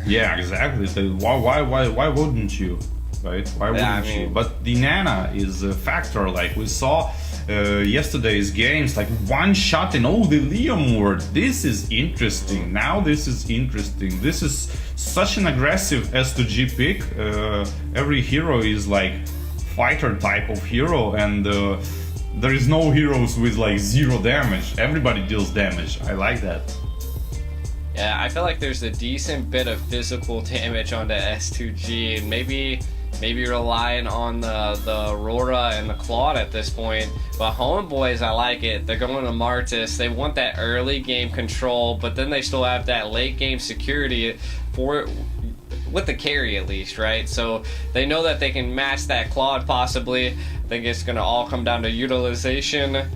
Yeah, exactly. So why wouldn't you, right? Why wouldn't you? But the Nana is a factor. Like we saw yesterday's games, like one shot in the Liam ward. This is interesting. Now this is interesting. This is such an aggressive S2G pick. Every hero is like fighter type of hero, and there is no heroes with like 0 damage. Everybody deals damage. I like that. Yeah, I feel like there's a decent bit of physical damage onto S2G, and maybe relying on the Aurora and the Claude at this point. But Homebois, I like it. They're going to Martis. They want that early game control, but then they still have that late game security for with the carry at least, right? So they know that they can match that Claude possibly. I think it's gonna all come down to utilization.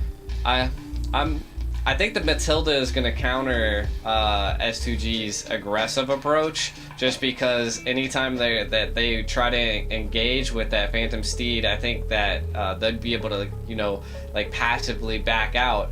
I think the Matilda is gonna counter S2G's aggressive approach, just because anytime they try to engage with that Phantom Steed, I think that they'd be able to, like passively back out.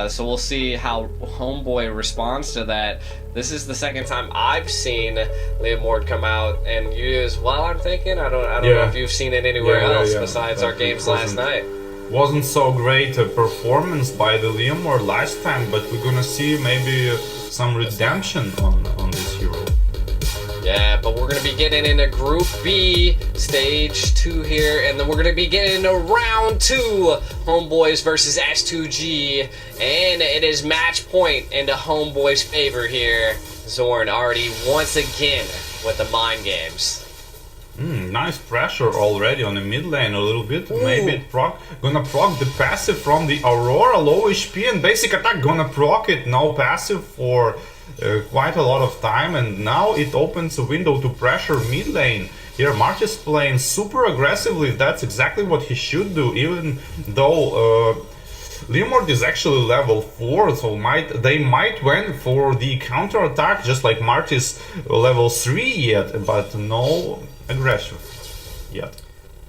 So we'll see how Homebois responds to that. This is the second time I've seen Liam Ward come out, and you as well, I'm thinking. I don't know if you've seen it anywhere else besides our games last night. Wasn't so great a performance by the Liam Ward last time, but we're gonna see maybe some redemption on this hero. Yeah, but we're going to be getting into Group B, Stage 2 here, and then we're going to be getting into Round 2, Homebois versus S2G, and it is match point into Homebois' favor here. Zorn already once again with the mind games. Nice pressure already on the mid lane a little bit. Ooh. Maybe gonna proc the passive from the Aurora, low HP and basic attack, gonna proc it, no passive for quite a lot of time, and now it opens a window to pressure mid lane. Here Martis playing super aggressively. That's exactly what he should do, even though Liam is actually level 4, so they might win for the counter attack, just like Martis level 3 yet, but no aggression yet.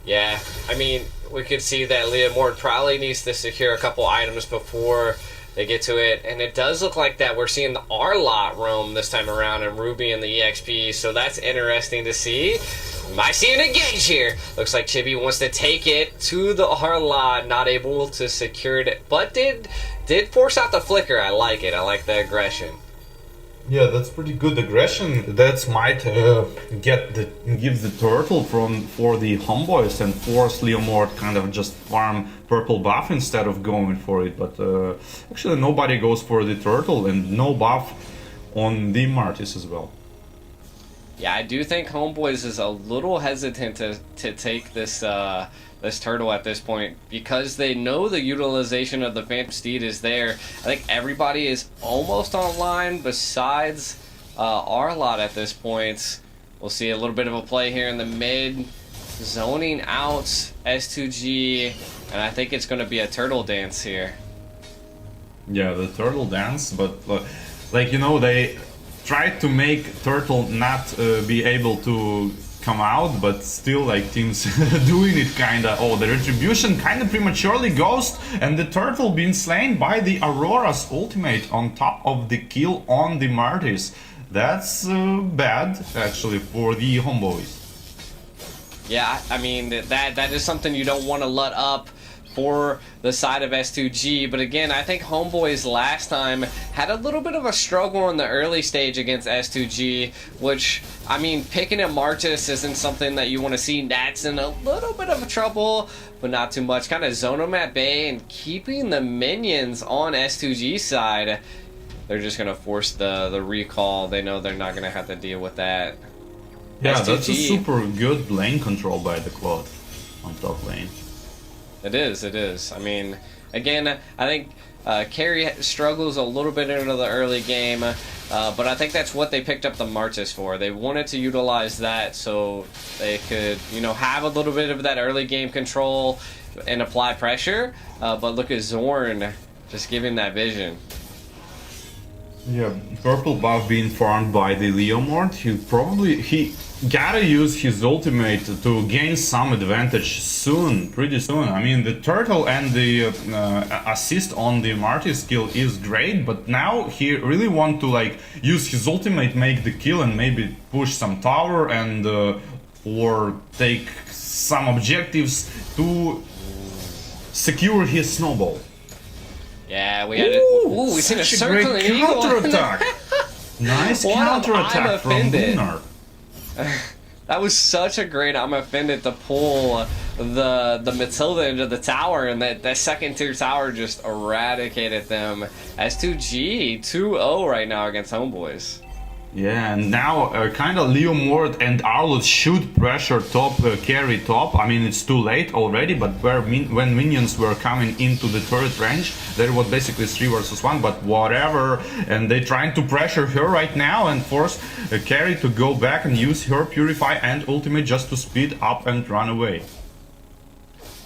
Yeah, I mean, we could see that Liam Ward probably needs to secure a couple items before They get to it, and it does look like that we're seeing the R lot roam this time around, and Ruby and the EXP, so that's interesting to see. Might see an engage here. Looks like Chibi wants to take it to the R lot, not able to secure it, but did force out the flicker. I like it. I like the aggression. Yeah, that's pretty good aggression. That might give the turtle for the Homebois and force Leomord kind of just farm purple buff instead of going for it. But actually nobody goes for the turtle and no buff on the Martis as well. Yeah, I do think Homebois is a little hesitant to take this this turtle at this point because they know the utilization of the Phantom Steed is there. I think everybody is almost online besides Arlot at this point. We'll see a little bit of a play here in the mid, zoning out S2G, and I think it's going to be a turtle dance here. Yeah, the turtle dance, but like, you know, they tried to make turtle not be able to come out, but still like teams doing it kinda. Oh, the retribution kinda prematurely ghost, and the turtle being slain by the Aurora's ultimate on top of the kill on the Martis. That's bad actually for the Homebois. Yeah, I mean that is something you don't want to let up for the side of S2G, but again, I think Homebois last time had a little bit of a struggle in the early stage against S2G, which, I mean, picking a Martis isn't something that you want to see. Nats in a little bit of trouble, but not too much. Kind of zone him at bay and keeping the minions on S2G's side. They're just going to force the recall. They know they're not going to have to deal with that. Yeah, S2G, that's a super good lane control by the Cloud on top lane. It is. I mean, again, I think Carry struggles a little bit into the early game, but I think that's what they picked up the Martis for. They wanted to utilize that so they could, you know, have a little bit of that early game control and apply pressure, but look at Zorn just giving that vision. Yeah, purple buff being farmed by the Leomord. He gotta use his ultimate to gain some advantage soon, pretty soon. I mean, the turtle and the assist on the Marty skill is great, but now he really want to like use his ultimate, make the kill, and maybe push some tower and or take some objectives to secure his snowball. Yeah, we had we seen a great counter-attack. Nice counter-attack from Lunar. That was such a great I'm offended to pull the Matilda into the tower, and that second tier tower just eradicated them. S2G 2-0 right now against Homebois. Yeah, and now kind of Leomord and Arlot should pressure top, carry top. I mean, it's too late already, but when minions were coming into the turret range, there was basically 3 versus 1, but whatever. And they trying to pressure her right now and force carry to go back and use her Purify and ultimate just to speed up and run away.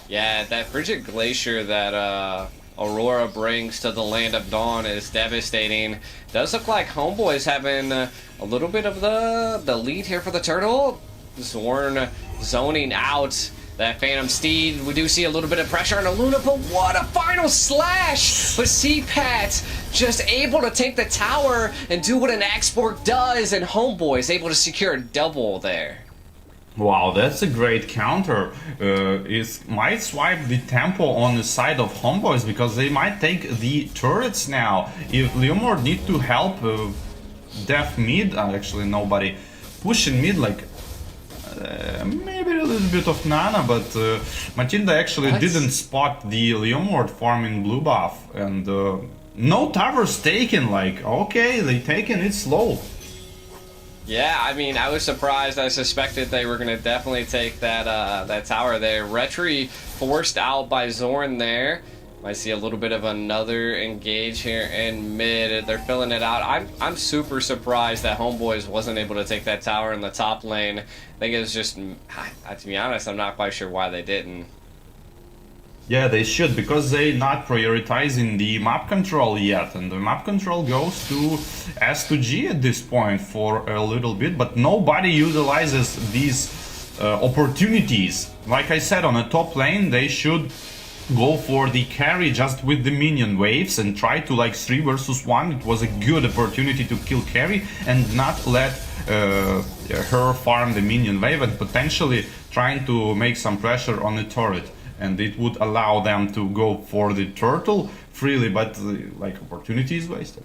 Yeah, that Frigid Glacier that Aurora brings to the Land of Dawn is devastating. Does look like Homebois having a little bit of the lead here for the turtle. Zorn zoning out that Phantom Steed. We do see a little bit of pressure on Aluna, but what a final slash! But CPAT just able to take the tower and do what an export does, and Homebois able to secure a double there. Wow, that's a great counter. It might swipe the tempo on the side of Homebois because they might take the turrets now. If Leomord need to help def mid, actually nobody pushing mid, like maybe a little bit of Nana, but Matilda actually didn't spot the Leomord farming blue buff, and no towers taken. Like, okay, they taken it slow. Yeah, I mean, I was surprised. I suspected they were going to definitely take that that tower there. Retri forced out by Zorn there. Might see a little bit of another engage here in mid. They're filling it out. I'm super surprised that Homebois wasn't able to take that tower in the top lane. I think it was just, to be honest, I'm not quite sure why they didn't. Yeah, they should, because they're not prioritizing the map control yet, and the map control goes to S2G at this point for a little bit, but nobody utilizes these opportunities. Like I said, on the top lane, they should go for the carry just with the minion waves and try to like 3 versus 1. It was a good opportunity to kill carry and not let her farm the minion wave and potentially trying to make some pressure on the turret, and it would allow them to go for the turtle freely, but like opportunity is wasted.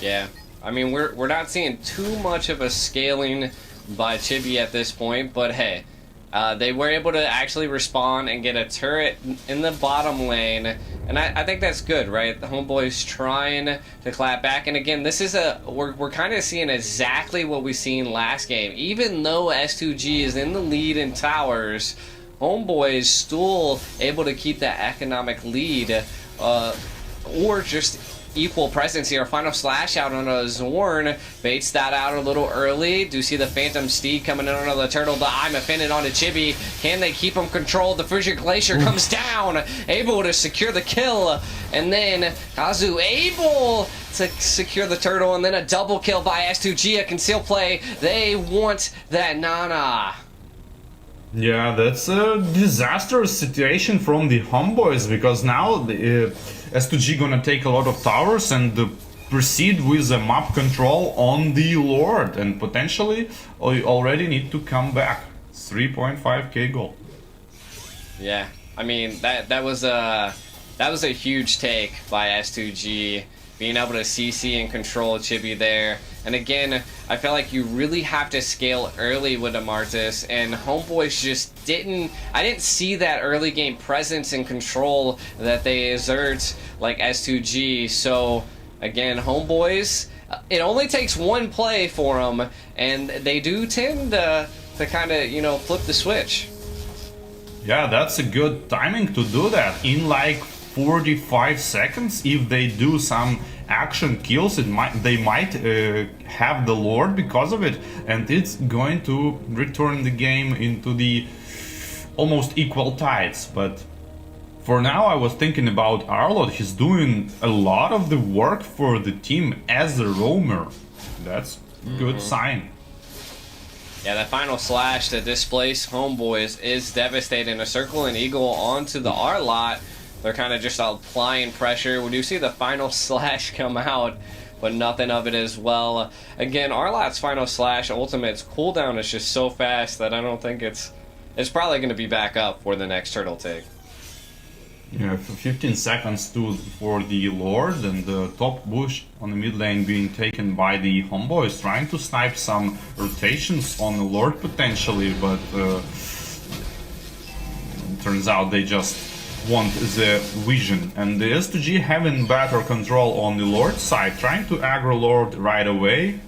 Yeah, I mean we're not seeing too much of a scaling by Chibi at this point, but hey, they were able to actually respond and get a turret in the bottom lane, and I think that's good, right? The Homebois trying to clap back, and again, this is we're kind of seeing exactly what we seen last game. Even though S2G is in the lead in towers, Homebois still able to keep that economic lead, or just equal presence here. Final slash out on a Zorn, baits that out a little early. Do see the Phantom Steed coming in on the Turtle. The I'm offended onto Chibi. Can they keep him controlled? The Frigid Glacier comes down, able to secure the kill, and then Kazu able to secure the turtle, and then a double kill by S2G, a concealed play. They want that Nana. Yeah, that's a disastrous situation from the Homebois, because now the S2G gonna take a lot of towers and proceed with the map control on the Lord, and potentially already need to come back. 3.5k goal. Yeah, I mean that was a huge take by S2G, being able to CC and control Chibi there. And again, I feel like you really have to scale early with Amartys, and Homebois just I didn't see that early game presence and control that they exert like S2G. So again, Homebois, it only takes one play for them, and they do tend to kind of, you know, flip the switch. Yeah, that's a good timing to do that. In like 45 seconds, if they do some action kills, they might have the Lord because of it, and it's going to return the game into the almost equal tides. But for now, I was thinking about Arlott. He's doing a lot of the work for the team as a roamer. That's a good sign. Yeah, that final slash to displace Homebois is devastating. A circle and eagle onto the Arlott. They're kind of just applying pressure. We do see the final slash come out, but nothing of it as well. Again, Arlott's final slash ultimate's cooldown is just so fast that I don't think it's probably going to be back up for the next turtle take. Yeah, for 15 seconds for the Lord, and the top bush on the mid lane being taken by the Homebois, trying to snipe some rotations on the Lord potentially, but turns out they just want the vision, and the S2G having better control on the Lord side, trying to aggro Lord right away,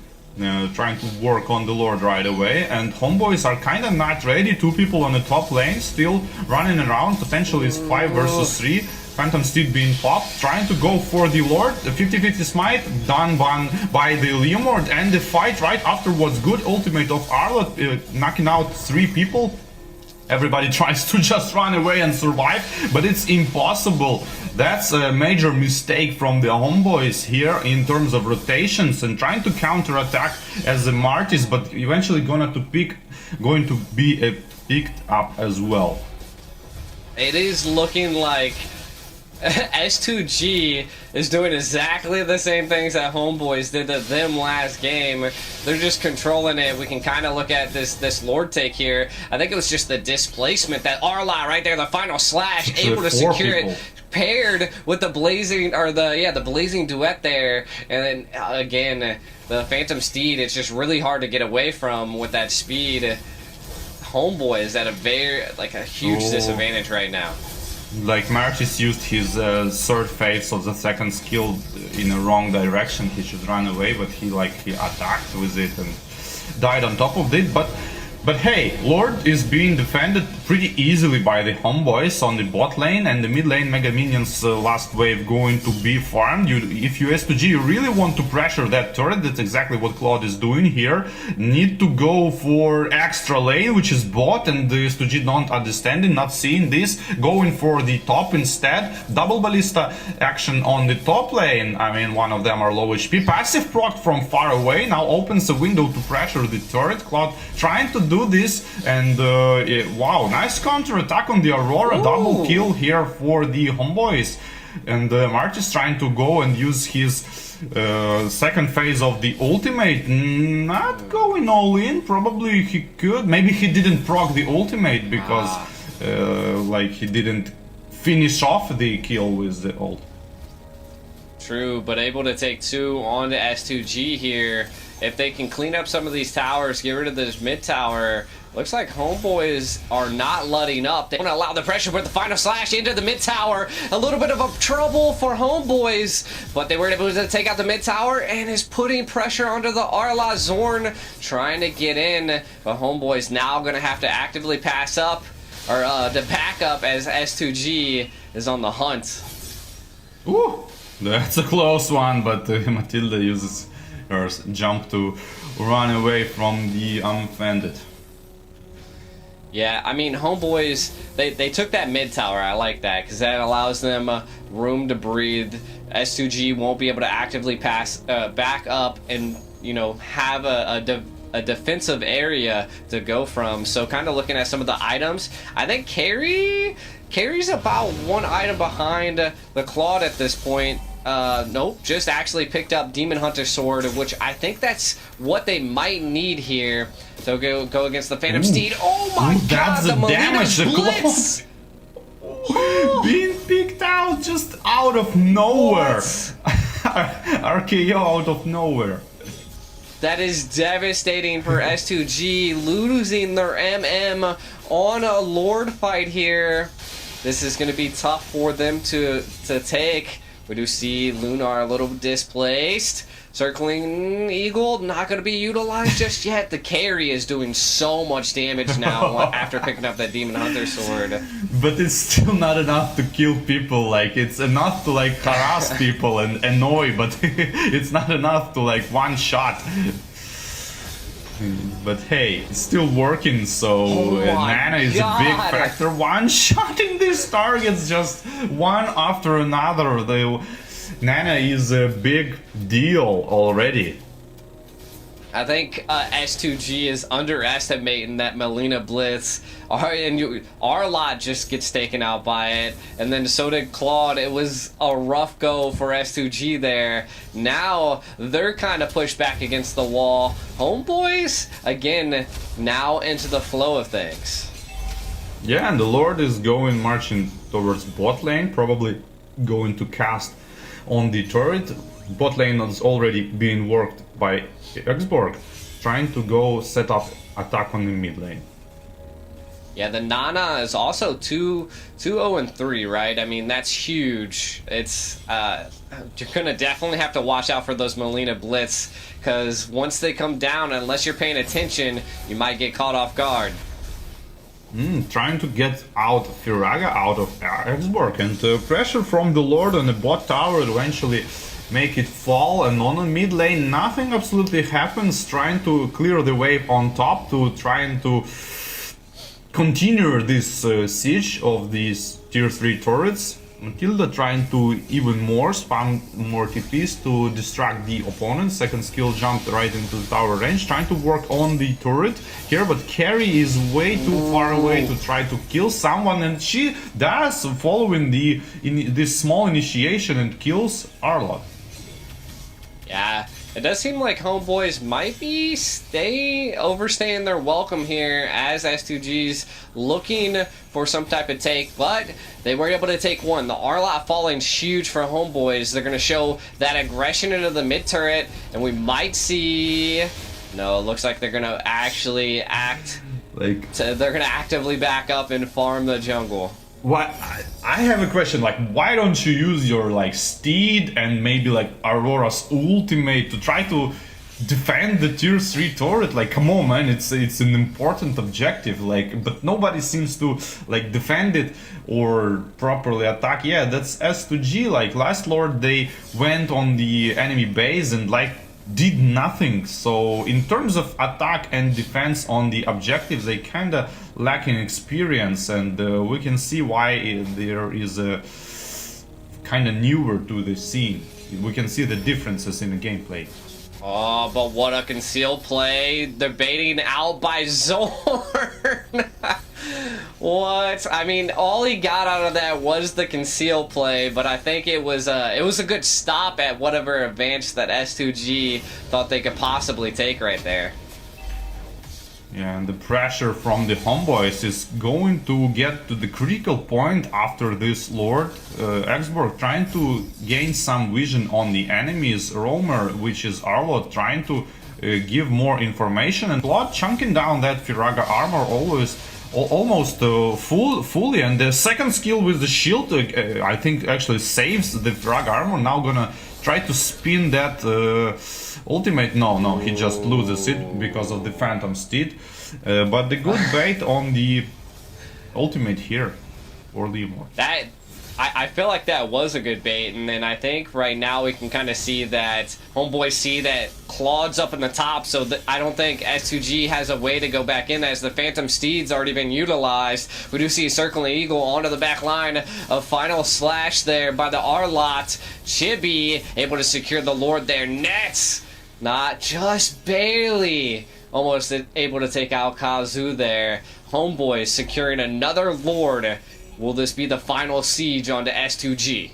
trying to work on the Lord right away, and Homebois are kind of not ready. 2 people on the top lane still running around, potentially it's 5 versus 3. Phantom Steed being popped, trying to go for the Lord. The 50-50 smite done by the Leomord, and the fight right after was good. Ultimate of Arlott knocking out 3 people. Everybody tries to just run away and survive, but it's impossible. That's a major mistake from the Homebois here in terms of rotations and trying to counter-attack as the Martis, but eventually going to be picked up as well. It is looking like S2G is doing exactly the same things that Homebois did to them last game. They're just controlling it. We can kind of look at this Lord take here. I think it was just the displacement that Arlott right there, the final slash, able to secure it, paired with the blazing, or the blazing duet there, and then again the Phantom Steed. It's just really hard to get away from with that speed. Homebois is at a huge disadvantage right now. Like Martis used his third phase of the second skill in a wrong direction. He should run away, but he attacked with it and died on top of it. But hey, Lord is being defended pretty easily by the Homebois on the bot lane, and the mid lane Mega Minions last wave going to be farmed. If you S2G really want to pressure that turret, that's exactly what Claude is doing here. Need to go for extra lane, which is bot, and the S2G don't understanding, not seeing this, going for the top instead. Double ballista action on the top lane. I mean, one of them are low HP. Passive proc from far away now opens a window to pressure the turret. Claude trying to do do this, and wow, nice counter attack on the Aurora. Double kill here for the Homebois, and March is trying to go and use his second phase of the ultimate. Not going all in. Probably he could. Maybe he didn't proc the ultimate because like he didn't finish off the kill with the ult. True, but able to take 2 on to S2G here. If they can clean up some of these towers, get rid of this mid tower, looks like Homebois are not letting up. They want to allow the pressure with the final slash into the mid tower. A little bit of a trouble for Homebois, but they were able to take out the mid tower and is putting pressure onto the Arla Zorn, trying to get in. But Homebois now going to have to actively pass up, or to back up as S2G is on the hunt. Ooh, that's a close one, but Matilda uses her jump to run away from the unoffended. Yeah, I mean, Homebois, they took that mid tower. I like that because that allows them room to breathe. S2G won't be able to actively pass back up and, you know, have a defensive area to go from. So kind of looking at some of the items, I think Carry's about 1 item behind the Claude at this point. Nope, just actually picked up Demon Hunter Sword, which I think that's what they might need here to go against the Phantom Steed. Oh my god, that's the damage, the Blitz! Being picked out just out of nowhere. RKO out of nowhere. That is devastating for S2G, losing their MM on a Lord fight here. This is going to be tough for them to take. We do see Lunar a little displaced. Circling Eagle, not going to be utilized just yet. The carry is doing so much damage now after picking up that Demon Hunter Sword. But it's still not enough to kill people. Like, it's enough to like harass people and annoy, but it's not enough to like one shot. But hey, it's still working, so Nana is a big factor. One-shotting these targets just one after another. Nana is a big deal already. I think S2G is underestimating that Melina Blitz. Our lot just gets taken out by it, and then so did Claude. It was a rough go for S2G there. Now they're kind of pushed back against the wall. Homebois, again, now into the flow of things. Yeah, and the Lord is marching towards bot lane, probably going to cast on the turret. Bot lane is already being worked by Xborg, trying to go set up attack on the mid lane. Yeah, the Nana is also 2-0-3, right? I mean, that's huge. It's you're gonna definitely have to watch out for those Melina Blitz, because once they come down, unless you're paying attention, you might get caught off guard. Trying to get out Firaga out of Xborg, and pressure from the Lord on the bot tower eventually make it fall, and on the mid lane nothing absolutely happens, trying to clear the wave on top to trying to continue this siege of these tier 3 turrets. Matilda trying to even more spam more TPs to distract the opponent. Second skill jumped right into the tower range, trying to work on the turret here, but Carry is way too far away to try to kill someone, and she does, following this small initiation, and kills Arla. Yeah, it does seem like Homebois might be overstaying their welcome here, as S2G's looking for some type of take, but they were able to take one. The Arlot falling is huge for Homebois. They're going to show that aggression into the mid turret, and we might see... No, it looks like they're going to actually they're going to actively back up and farm the jungle. What I have a question, like, why don't you use your like Steed and maybe like Aurora's ultimate to try to defend the tier 3 turret? Like, come on, man, it's an important objective, like, but nobody seems to like defend it or properly attack. Yeah, that's S2G. Like last Lord, they went on the enemy base and like did nothing. So in terms of attack and defense on the objectives, they kind of lacking experience, and we can see why there is a kind of newer to the scene. We can see the differences in the gameplay. Oh, but what a concealed play. They're baiting out by Zorn. What? I mean, all he got out of that was the conceal play, but I think it was a good stop at whatever advantage that S2G thought they could possibly take right there. Yeah, and the pressure from the Homebois is going to get to the critical point after this Lord. Exborg trying to gain some vision on the enemies. Roamer, which is Arlot, trying to give more information, and Claude chunking down that Firaga armor almost fully. And the second skill with the shield, I think, actually saves the Firaga armor. Now gonna try to spin that ultimate. No, he just loses it because of the Phantom Steed. But the good bait on the ultimate here for the Immort. That I feel like that was a good bait, and then I think right now we can kind of see that Homeboys see that Claude's up in the top, so I don't think S2G has a way to go back in as the Phantom Steed's already been utilized. We do see Circling Eagle onto the back line. A final slash there by the R-Lot. Chibi able to secure the Lord there. Nets, not just barely, almost able to take out Kazu there. Homeboys securing another Lord. Will this be the final siege onto S2G?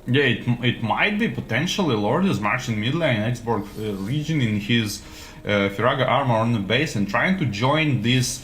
Yeah, it might be potentially. Lord is marching mid lane, Exborg region in his Firaga armor on the base and trying to join this